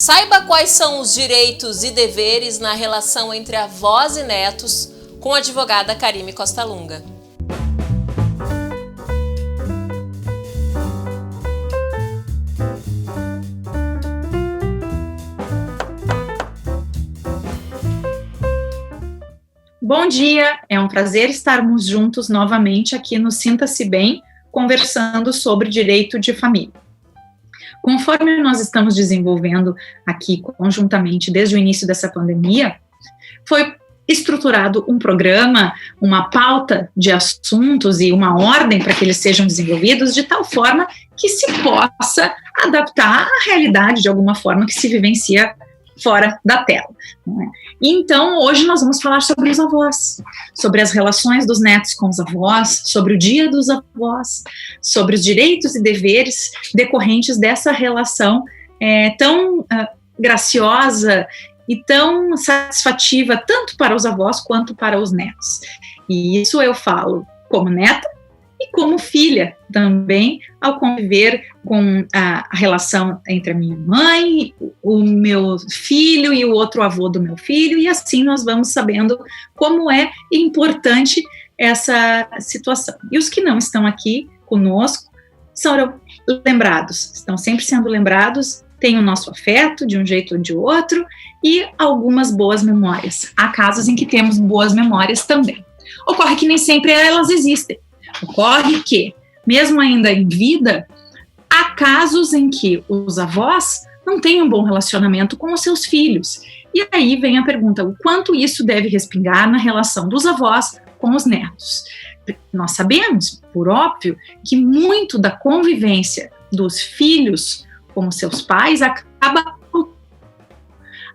Saiba quais são os direitos e deveres na relação entre avós e netos com a advogada Karime Costa Lunga. Bom dia, é um prazer estarmos juntos novamente aqui no Sinta-se Bem, conversando sobre direito de família. Conforme nós estamos desenvolvendo aqui conjuntamente desde o início dessa pandemia, foi estruturado um programa, uma pauta de assuntos e uma ordem para que eles sejam desenvolvidos de tal forma que se possa adaptar à realidade de alguma forma que se vivencia fora da tela. Não é? Então, hoje nós vamos falar sobre os avós, sobre as relações dos netos com os avós, sobre o dia dos avós, sobre os direitos e deveres decorrentes dessa relação tão graciosa e tão satisfativa, tanto para os avós quanto para os netos. E isso eu falo como neta e como filha também, ao conviver com a relação entre a minha mãe, o meu filho e o outro avô do meu filho, e assim nós vamos sabendo como é importante essa situação. E os que não estão aqui conosco são lembrados, estão sempre sendo lembrados, têm o nosso afeto de um jeito ou de outro, e algumas boas memórias. Há casos em que temos boas memórias também. Ocorre que nem sempre elas existem. Ocorre que, mesmo ainda em vida, há casos em que os avós não têm um bom relacionamento com os seus filhos. E aí vem a pergunta, o quanto isso deve respingar na relação dos avós com os netos? Nós sabemos, por óbvio, que muito da convivência dos filhos com os seus pais acaba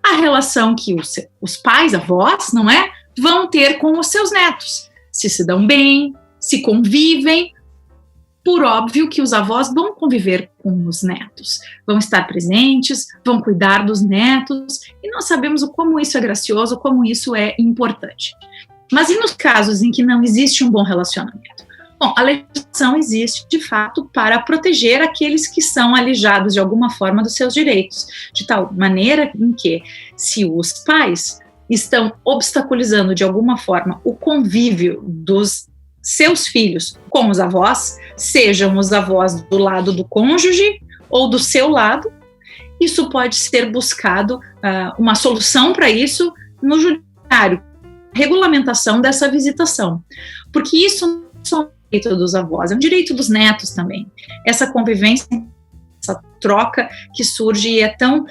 a relação que os pais, avós, não é, vão ter com os seus netos. Se dão bem, se convivem, por óbvio que os avós vão conviver com os netos, vão estar presentes, vão cuidar dos netos, e nós sabemos como isso é gracioso, como isso é importante. Mas e nos casos em que não existe um bom relacionamento? Bom, a legislação existe, de fato, para proteger aqueles que são alijados de alguma forma dos seus direitos, de tal maneira em que, se os pais estão obstaculizando de alguma forma o convívio dos seus filhos com os avós, sejam os avós do lado do cônjuge ou do seu lado, isso pode ser buscado uma solução para isso no judiciário, regulamentação dessa visitação, porque isso não é só um direito dos avós, é um direito dos netos também. Essa convivência, essa troca que surge e é tão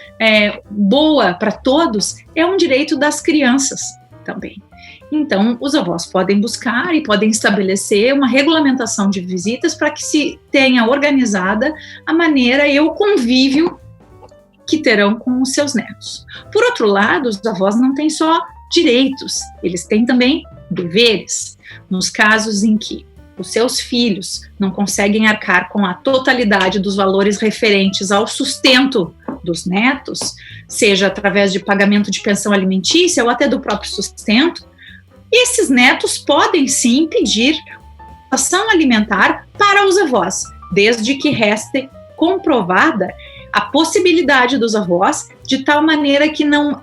boa para todos, é um direito das crianças também. Então, os avós podem buscar e podem estabelecer uma regulamentação de visitas para que se tenha organizada a maneira e o convívio que terão com os seus netos. Por outro lado, os avós não têm só direitos, eles têm também deveres. Nos casos em que os seus filhos não conseguem arcar com a totalidade dos valores referentes ao sustento dos netos, seja através de pagamento de pensão alimentícia ou até do próprio sustento, esses netos podem sim pedir ação alimentar para os avós, desde que reste comprovada a possibilidade dos avós, de tal maneira que não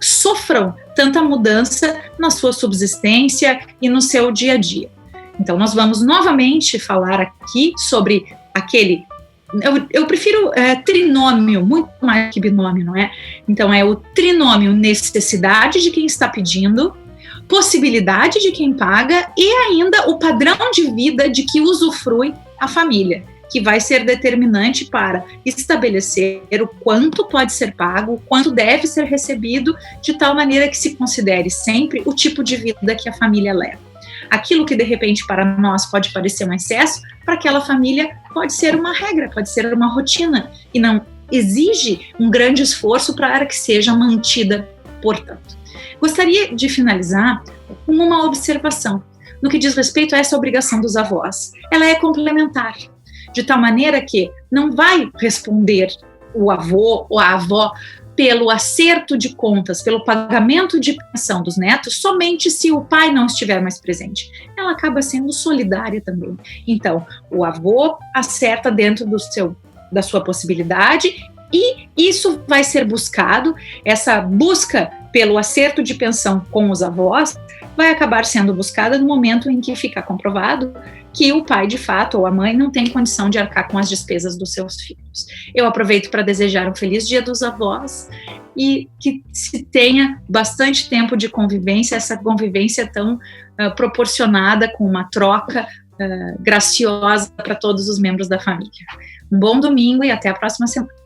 sofram tanta mudança na sua subsistência e no seu dia a dia. Então, nós vamos novamente falar aqui sobre aquele, eu prefiro trinômio, muito mais que binômio, não é? Então, é o trinômio necessidade de quem está pedindo, possibilidade de quem paga e ainda o padrão de vida de que usufrui a família, que vai ser determinante para estabelecer o quanto pode ser pago, o quanto deve ser recebido, de tal maneira que se considere sempre o tipo de vida que a família leva. Aquilo que de repente para nós pode parecer um excesso, para aquela família pode ser uma regra, pode ser uma rotina e não exige um grande esforço para que seja mantida, portanto. Gostaria de finalizar com uma observação no que diz respeito a essa obrigação dos avós. Ela é complementar, de tal maneira que não vai responder o avô ou a avó pelo acerto de contas, pelo pagamento de pensão dos netos, somente se o pai não estiver mais presente. Ela acaba sendo solidária também. Então, o avô acerta dentro da sua possibilidade E isso vai ser buscado, essa busca pelo acerto de pensão com os avós vai acabar sendo buscada no momento em que ficar comprovado que o pai, de fato, ou a mãe, não tem condição de arcar com as despesas dos seus filhos. Eu aproveito para desejar um feliz Dia dos Avós e que se tenha bastante tempo de convivência, essa convivência tão proporcionada, com uma troca graciosa para todos os membros da família. Um bom domingo e até a próxima semana.